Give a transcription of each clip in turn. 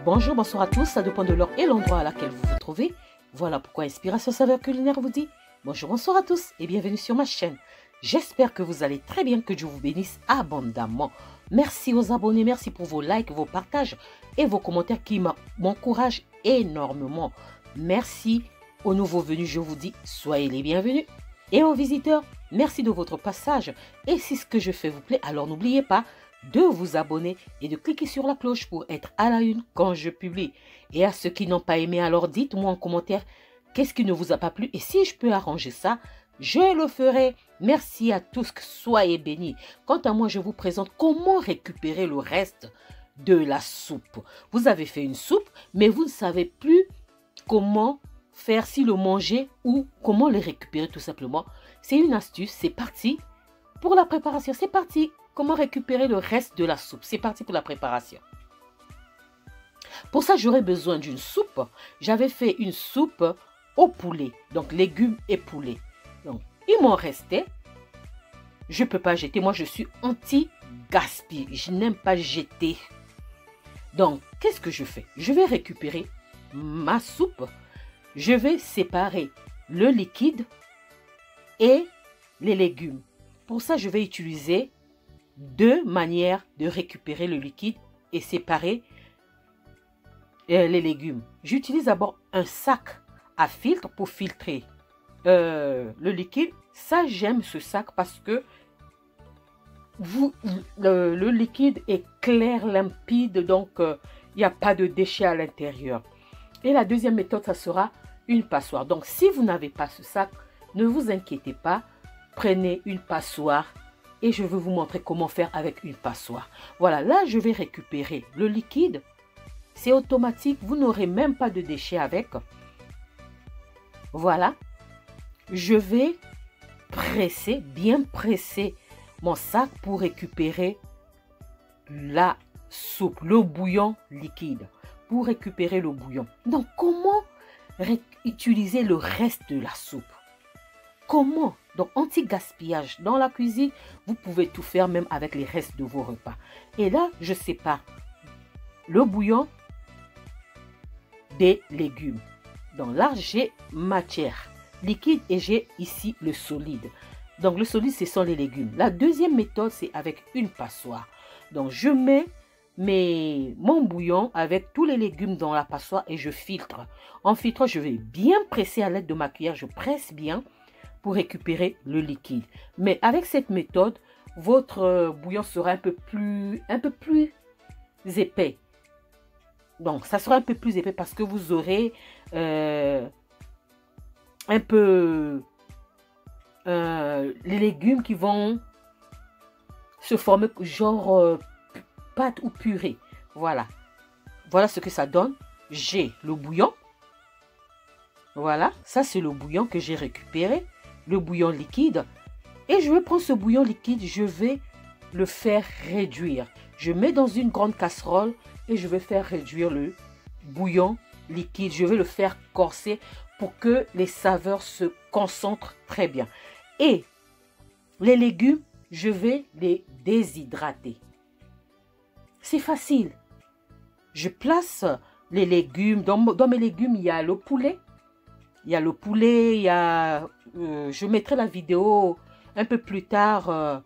Bonjour, bonsoir à tous, ça dépend de l'heure et l'endroit à laquelle vous vous trouvez. Voilà pourquoi Inspiration Saveur Culinaire vous dit bonjour, bonsoir à tous et bienvenue sur ma chaîne. J'espère que vous allez très bien, que Dieu vous bénisse abondamment. Merci aux abonnés, merci pour vos likes, vos partages et vos commentaires qui m'encouragent énormément. Merci aux nouveaux venus, je vous dis soyez les bienvenus. Et aux visiteurs, merci de votre passage. Et si ce que je fais vous plaît, alors n'oubliez pas de vous abonner et de cliquer sur la cloche pour être à la une quand je publie. Et à ceux qui n'ont pas aimé, alors dites-moi en commentaire qu'est-ce qui ne vous a pas plu. Et si je peux arranger ça, je le ferai. Merci à tous, soyez bénis. Quant à moi, je vous présente comment récupérer le reste de la soupe. Vous avez fait une soupe, mais vous ne savez plus comment faire, si le manger ou comment le récupérer tout simplement. C'est une astuce, c'est parti pour la préparation. C'est parti. Comment récupérer le reste de la soupe. C'est parti pour la préparation. Pour ça, j'aurais besoin d'une soupe. J'avais fait une soupe au poulet, donc légumes et poulet. Donc, il m'en restait. Je ne peux pas jeter. Moi, je suis anti-gaspille. Je n'aime pas jeter. Donc, qu'est-ce que je fais? Je vais récupérer ma soupe. Je vais séparer le liquide et les légumes. Pour ça, je vais utiliser deux manières de récupérer le liquide et séparer les légumes. J'utilise d'abord un sac à filtre pour filtrer le liquide. Ça, j'aime ce sac parce que le liquide est clair, limpide, donc il n'y a pas de déchets à l'intérieur. Et la deuxième méthode, ça sera une passoire. Donc, si vous n'avez pas ce sac, ne vous inquiétez pas. Prenez une passoire et je vais vous montrer comment faire avec une passoire. Voilà, là, je vais récupérer le liquide. C'est automatique. Vous n'aurez même pas de déchets avec. Voilà. Je vais presser, bien presser mon sac pour récupérer la soupe, le bouillon liquide. Pour récupérer le bouillon. Donc, comment utiliser le reste de la soupe? Comment? Donc, anti-gaspillage. Dans la cuisine, vous pouvez tout faire même avec les restes de vos repas. Et là, je sépare le bouillon des légumes. Donc là, j'ai matière liquide et j'ai ici le solide. Donc, le solide, ce sont les légumes. La deuxième méthode, c'est avec une passoire. Donc, je mets mon bouillon avec tous les légumes dans la passoire et je filtre. En filtrant, je vais bien presser à l'aide de ma cuillère. Je presse bien pour récupérer le liquide. Mais avec cette méthode, votre bouillon sera un peu plus épais. Donc, ça sera un peu plus épais parce que vous aurez un peu les légumes qui vont se former genre pâte ou purée. Voilà. Voilà ce que ça donne. J'ai le bouillon. Voilà. Ça, c'est le bouillon que j'ai récupéré. Le bouillon liquide. Et je vais prendre ce bouillon liquide. Je vais le faire réduire. Je mets dans une grande casserole et je vais faire réduire le bouillon liquide. Je vais le faire corser pour que les saveurs se concentrent très bien. Et les légumes, je vais les déshydrater. C'est facile. Je place les légumes. Dans mes légumes, il y a le poulet. Il y a le poulet. Il y a, je mettrai la vidéo un peu plus tard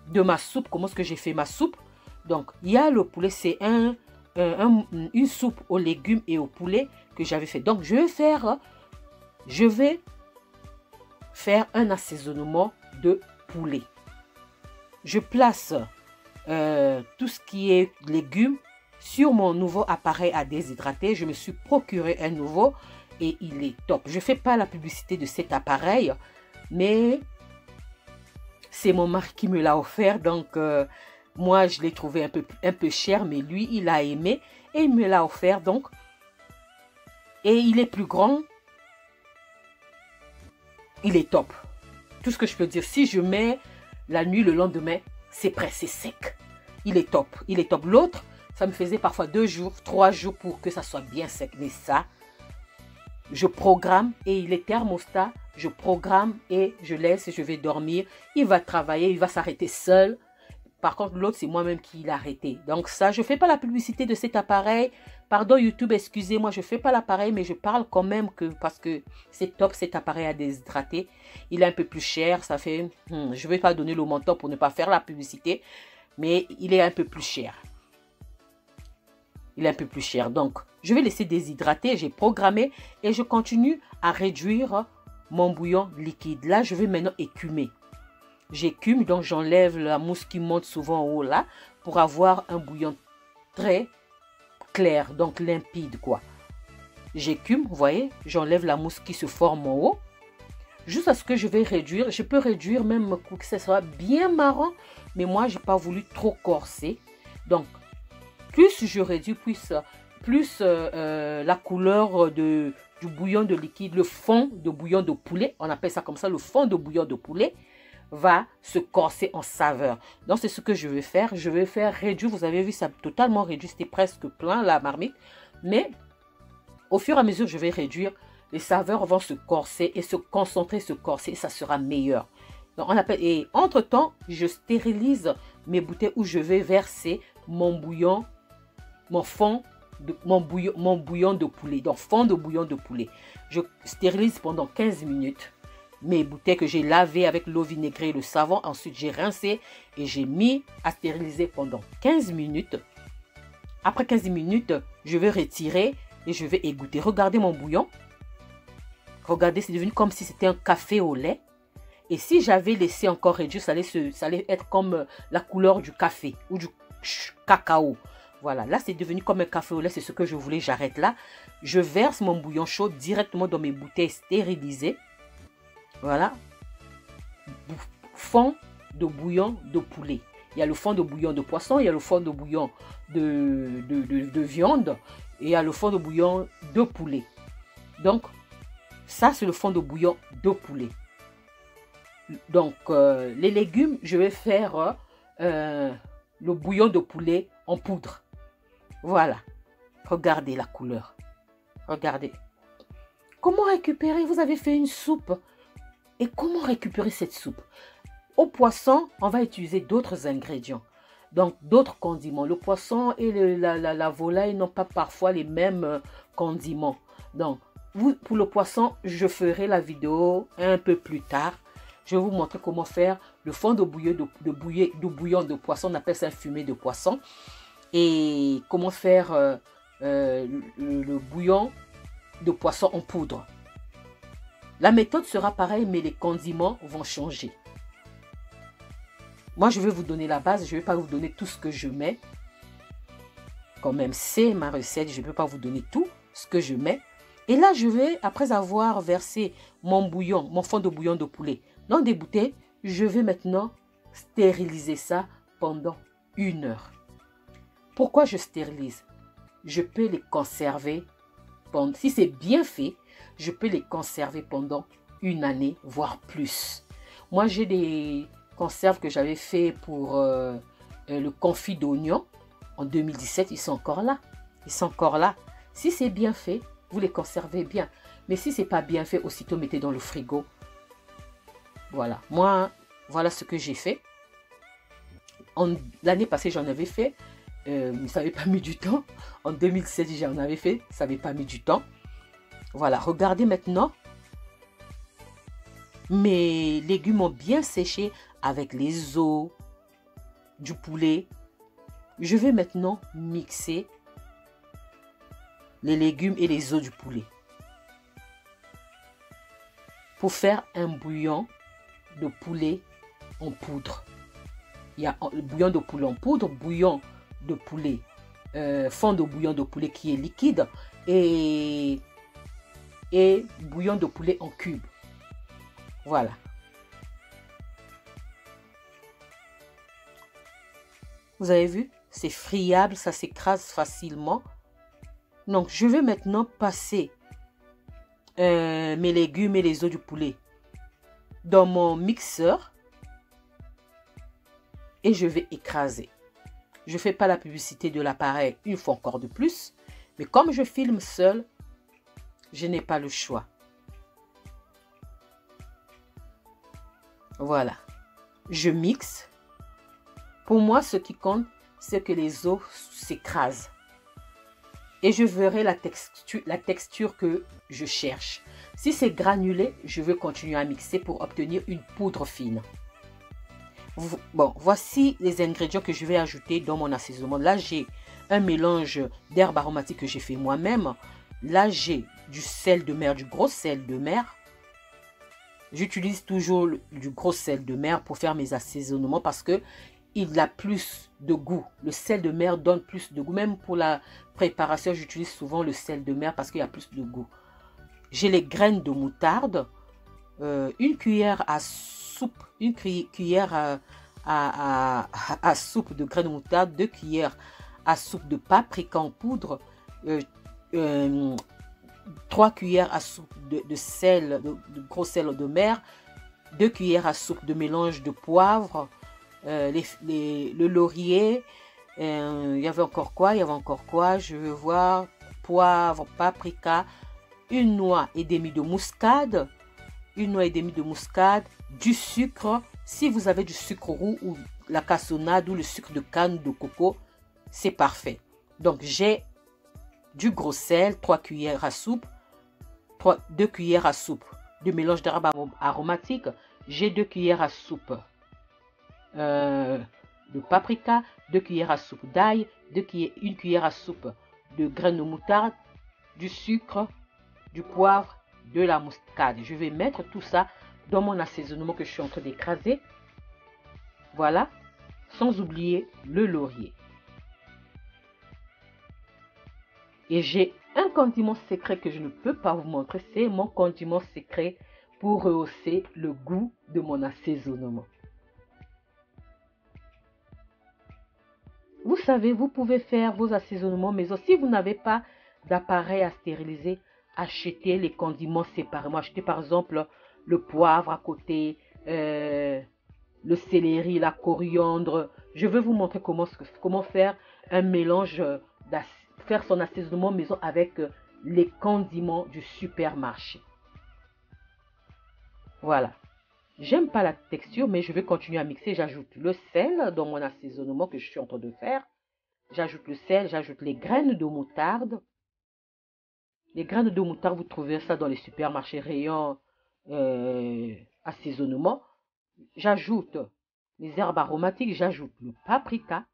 de ma soupe. Comment est-ce que j'ai fait ma soupe. Donc, il y a le poulet. C'est une soupe aux légumes et au poulet que j'avais fait. Donc, je vais faire un assaisonnement de poulet. Je place tout ce qui est légumes sur mon nouveau appareil à déshydrater. Je me suis procuré un nouveau et il est top. Je ne fais pas la publicité de cet appareil, mais c'est mon mari qui me l'a offert. Donc, moi, je l'ai trouvé un peu cher, mais lui, il a aimé et il me l'a offert. Donc, et il est plus grand. Il est top. Tout ce que je peux dire, si je mets la nuit, le lendemain, c'est prêt, c'est sec. Il est top, il est top. L'autre, ça me faisait parfois 2 jours, 3 jours pour que ça soit bien sec. Mais ça, je programme et il est thermostat. Je programme et je laisse et je vais dormir. Il va travailler, il va s'arrêter seul. Par contre, l'autre, c'est moi-même qui l'ai arrêté. Donc ça, je ne fais pas la publicité de cet appareil. Pardon YouTube, excusez-moi, je ne fais pas l'appareil, mais je parle quand même parce que c'est top cet appareil à déshydrater. Il est un peu plus cher, ça fait... je ne vais pas donner le montant pour ne pas faire la publicité, mais il est un peu plus cher. Il est un peu plus cher. Donc, je vais laisser déshydrater, j'ai programmé et je continue à réduire mon bouillon liquide. Là, je vais maintenant écumer. J'écume, donc j'enlève la mousse qui monte souvent en haut là pour avoir un bouillon très clair, donc limpide quoi. J'écume, vous voyez, j'enlève la mousse qui se forme en haut. Jusqu'à ce que je vais réduire. Je peux réduire même pour que ce soit bien marron, mais moi, je n'ai pas voulu trop corser. Donc, plus je réduis, plus la couleur du bouillon de liquide, le fond de bouillon de poulet, on appelle ça comme ça, le fond de bouillon de poulet, va se corser en saveur. Donc, c'est ce que je vais faire. Je vais faire réduire. Vous avez vu, ça a totalement réduit. C'était presque plein, la marmite. Mais, au fur et à mesure, je vais réduire. Les saveurs vont se corser et se concentrer, se corser. Et ça sera meilleur. Donc, on appelle... Et entre-temps, je stérilise mes bouteilles où je vais verser mon bouillon, mon bouillon de poulet. Donc, fond de bouillon de poulet. Je stérilise pendant 15 minutes. Mes bouteilles que j'ai lavées avec l'eau vinaigrée et le savon. Ensuite, j'ai rincé et j'ai mis à stériliser pendant 15 minutes. Après 15 minutes, je vais retirer et je vais égoutter. Regardez mon bouillon. Regardez, c'est devenu comme si c'était un café au lait. Et si j'avais laissé encore réduire, ça allait être comme la couleur du café ou du cacao. Voilà, là, c'est devenu comme un café au lait. C'est ce que je voulais. J'arrête là. Je verse mon bouillon chaud directement dans mes bouteilles stérilisées. Voilà, fond de bouillon de poulet. Il y a le fond de bouillon de poisson, il y a le fond de bouillon de viande et il y a le fond de bouillon de poulet. Donc, ça, c'est le fond de bouillon de poulet. Donc, les légumes, je vais faire le bouillon de poulet en poudre. Voilà, regardez la couleur. Regardez. Comment récupérer? Vous avez fait une soupe. Et comment récupérer cette soupe? Au poisson, on va utiliser d'autres ingrédients. Donc, d'autres condiments. Le poisson et la volaille n'ont pas parfois les mêmes condiments. Donc, pour le poisson, je ferai la vidéo un peu plus tard. Je vais vous montrer comment faire le fond de bouillon de poisson. On appelle ça un fumé de poisson. Et comment faire le bouillon de poisson en poudre. La méthode sera pareille, mais les condiments vont changer. Moi, je vais vous donner la base. Je ne vais pas vous donner tout ce que je mets. Quand même, c'est ma recette. Je ne peux pas vous donner tout ce que je mets. Et là, je vais, après avoir versé mon bouillon, mon fond de bouillon de poulet dans des bouteilles, je vais maintenant stériliser ça pendant 1 heure. Pourquoi je stérilise? Je peux les conserver. Si c'est bien fait, je peux les conserver pendant 1 année, voire plus. Moi, j'ai des conserves que j'avais fait pour le confit d'oignon en 2017. Ils sont encore là. Ils sont encore là. Si c'est bien fait, vous les conservez bien. Mais si ce n'est pas bien fait, aussitôt mettez dans le frigo. Voilà. Moi, voilà ce que j'ai fait. L'année passée, j'en avais fait. Ça n'avait pas mis du temps. En 2017, j'en avais fait. Ça n'avait pas mis du temps. Voilà, regardez maintenant. Mes légumes ont bien séché avec les os du poulet. Je vais maintenant mixer les légumes et les os du poulet pour faire un bouillon de poulet en poudre. Il y a le bouillon de poulet en poudre, bouillon de poulet, fond de bouillon de poulet qui est liquide et bouillon de poulet en cube. Voilà. Vous avez vu? C'est friable, ça s'écrase facilement. Donc, je vais maintenant passer mes légumes et les os du poulet dans mon mixeur et je vais écraser. Je ne fais pas la publicité de l'appareil une fois encore de plus, mais comme je filme seul, je n'ai pas le choix. Voilà. Je mixe Pour moi, ce qui compte, c'est que les os s'écrasent. Et je verrai la texture que je cherche. Si c'est granulé, je veux continuer à mixer pour obtenir une poudre fine. Bon, voici les ingrédients que je vais ajouter dans mon assaisonnement. Là, j'ai un mélange d'herbes aromatiques que j'ai fait moi-même. Là, j'ai du sel de mer, du gros sel de mer. J'utilise toujours du gros sel de mer pour faire mes assaisonnements parce que il a plus de goût. Le sel de mer donne plus de goût. Même pour la préparation, j'utilise souvent le sel de mer parce qu'il y a plus de goût. J'ai les graines de moutarde, une cuillère à soupe, une cuillère à soupe de graines de moutarde, 2 cuillères à soupe de paprika en poudre, 3 cuillères à soupe de sel, de gros sel de mer, 2 cuillères à soupe de mélange de poivre, le laurier, il y avait encore quoi? Je veux voir, poivre, paprika, une noix et demie de muscade, du sucre. Si vous avez du sucre roux ou la cassonade ou le sucre de canne de coco, c'est parfait. Donc j'ai du gros sel, 3 cuillères à soupe, 2 cuillères à soupe de mélange d'herbes aromatiques. J'ai 2 cuillères à soupe de paprika, 2 cuillères à soupe d'ail, 1 cuillère à soupe de graines de moutarde, du sucre, du poivre, de la muscade. Je vais mettre tout ça dans mon assaisonnement que je suis en train d'écraser. Voilà, sans oublier le laurier. Et j'ai un condiment secret que je ne peux pas vous montrer. C'est mon condiment secret pour rehausser le goût de mon assaisonnement. Vous savez, vous pouvez faire vos assaisonnements maison. Si vous n'avez pas d'appareil à stériliser, achetez les condiments séparément. Achetez par exemple le poivre à côté, le céleri, la coriandre. Je vais vous montrer comment faire un mélange, faire son assaisonnement maison avec les condiments du supermarché. Voilà. J'aime pas la texture, mais je vais continuer à mixer. J'ajoute le sel dans mon assaisonnement que je suis en train de faire. J'ajoute le sel, j'ajoute les graines de moutarde. Les graines de moutarde, vous trouvez ça dans les supermarchés rayons assaisonnement. J'ajoute les herbes aromatiques, j'ajoute le paprika.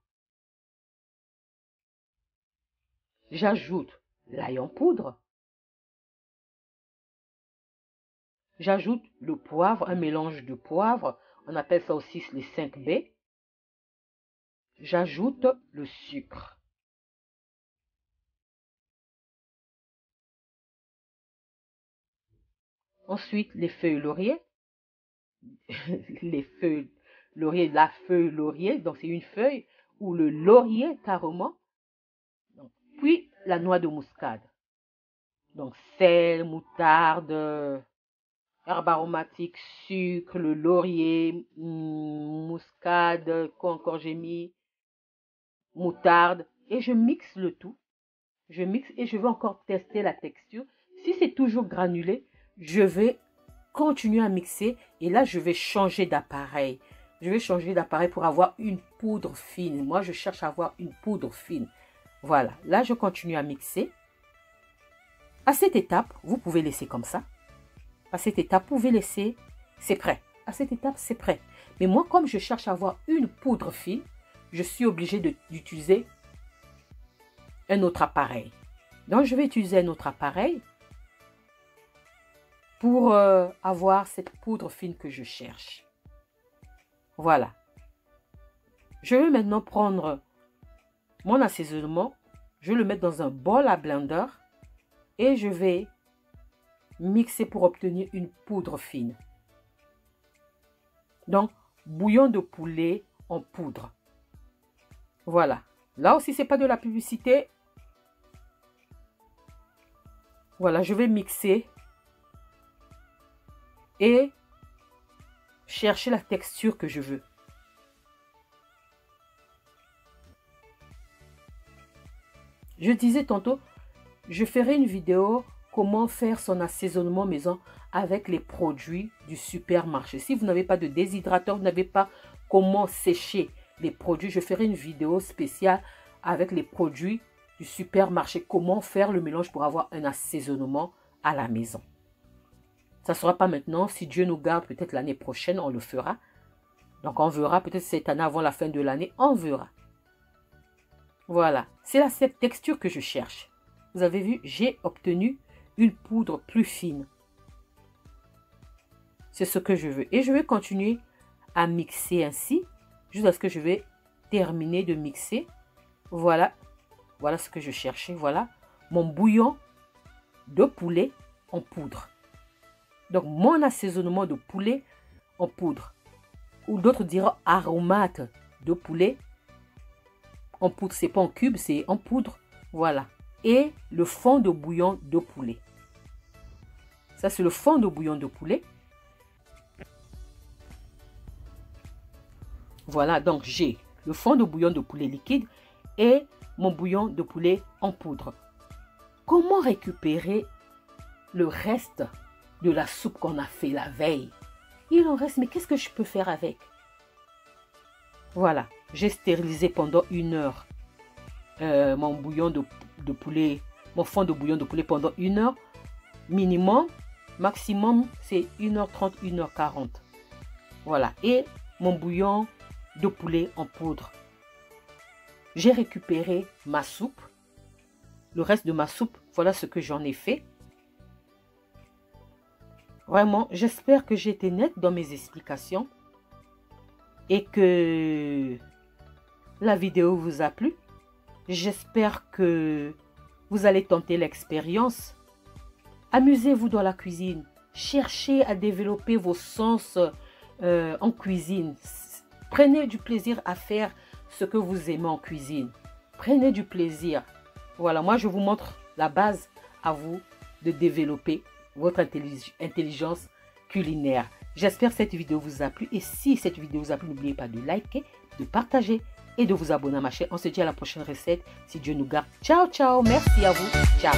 J'ajoute l'ail en poudre. J'ajoute le poivre, un mélange de poivre. On appelle ça aussi les 5B. J'ajoute le sucre. Ensuite, les feuilles laurier. Les feuilles laurier, la feuille laurier, donc c'est une feuille, ou le laurier carrément. Puis la noix de muscade. Donc sel, moutarde, herbes aromatiques, sucre, le laurier, muscade, quoi encore j'ai mis, moutarde. Et je mixe le tout. Je mixe et je vais encore tester la texture. Si c'est toujours granulé, je vais continuer à mixer. Et là, je vais changer d'appareil. Je vais changer d'appareil pour avoir une poudre fine. Moi, je cherche à avoir une poudre fine. Voilà. Là, je continue à mixer. À cette étape, vous pouvez laisser comme ça. À cette étape, vous pouvez laisser. C'est prêt. À cette étape, c'est prêt. Mais moi, comme je cherche à avoir une poudre fine, je suis obligée d'utiliser un autre appareil. Donc, je vais utiliser un autre appareil pour avoir cette poudre fine que je cherche. Voilà. Je vais maintenant prendre mon assaisonnement. Je vais le mettre dans un bol à blender et je vais mixer pour obtenir une poudre fine. Donc, bouillon de poulet en poudre. Voilà. Là aussi, ce n'est pas de la publicité. Voilà, je vais mixer et chercher la texture que je veux. Je disais tantôt, je ferai une vidéo comment faire son assaisonnement maison avec les produits du supermarché. Si vous n'avez pas de déshydrateur, vous n'avez pas comment sécher les produits. Je ferai une vidéo spéciale avec les produits du supermarché. Comment faire le mélange pour avoir un assaisonnement à la maison. Ça ne sera pas maintenant. Si Dieu nous garde, peut-être l'année prochaine, on le fera. Donc, on verra. Peut-être cette année, avant la fin de l'année, on verra. Voilà. C'est cette texture que je cherche. Vous avez vu, j'ai obtenu une poudre plus fine. C'est ce que je veux. Et je vais continuer à mixer ainsi, jusqu'à ce que je vais terminer de mixer. Voilà. Voilà ce que je cherchais. Voilà mon bouillon de poulet en poudre. Donc, mon assaisonnement de poulet en poudre. Ou d'autres diront aromate de poulet en poudre. C'est pas en cube, c'est en poudre. Voilà. Et le fond de bouillon de poulet. Ça, c'est le fond de bouillon de poulet. Voilà, donc j'ai le fond de bouillon de poulet liquide et mon bouillon de poulet en poudre. Comment récupérer le reste de la soupe qu'on a fait la veille? Il en reste, mais qu'est-ce que je peux faire avec? Voilà, j'ai stérilisé pendant 1 heure mon bouillon de poulet, mon fond de bouillon de poulet pendant 1 heure. Minimum, maximum, c'est 1h30, 1h40. Voilà, et mon bouillon de poulet en poudre. J'ai récupéré ma soupe. Le reste de ma soupe, voilà ce que j'en ai fait. Vraiment, j'espère que j'ai été nette dans mes explications et que la vidéo vous a plu. J'espère que vous allez tenter l'expérience. Amusez-vous dans la cuisine. Cherchez à développer vos sens en cuisine. Prenez du plaisir à faire ce que vous aimez en cuisine. Prenez du plaisir. Voilà, moi je vous montre la base à vous de développer votre intelligence culinaire. J'espère que cette vidéo vous a plu. Et si cette vidéo vous a plu, n'oubliez pas de liker, de partager et de vous abonner à ma chaîne. On se dit à la prochaine recette, si Dieu nous garde. Ciao, ciao. Merci à vous. Ciao.